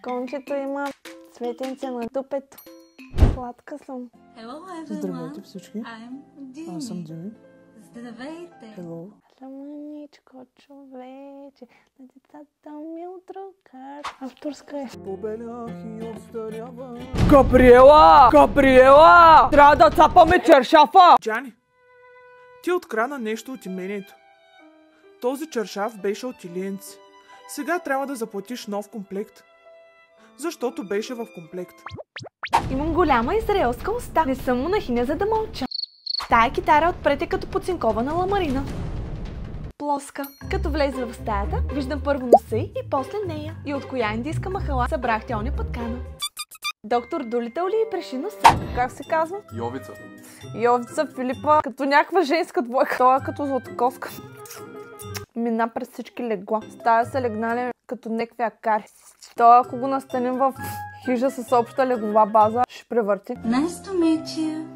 Кончето има цветенце на дупето. Сладка съм. Здравейте всички. Аз съм Дими. Здравейте. Hello. Ламаничко, човече, на децата ми отрокар. Авторска е. Побелях и отстарява. Габриела! Габриела! Трябва да цапаме чершафа! Джани, ти открадна нещо от имението. Този чершаф беше от Илиенци. Сега трябва да заплатиш нов комплект. Защото беше в комплект. Имам голяма израелска уста. Не съм монахиня, за да мълча. Тая китара отпред е като поцинкована ламарина. Плоска. Като влезе в стаята, виждам първо носа и после нея. И от коя индийска махала събрахте оня пъткана? Доктор Долитъл ли преши носа? Как се казва? Йовица. Йовица Филипа, като някаква женска двойка. Това е като златокоска. Мина през всички легла. Стая са легнали като някакви акари. Това, ако го настанем в хижа с обща леглова база, ще превърти. Nice to meet you.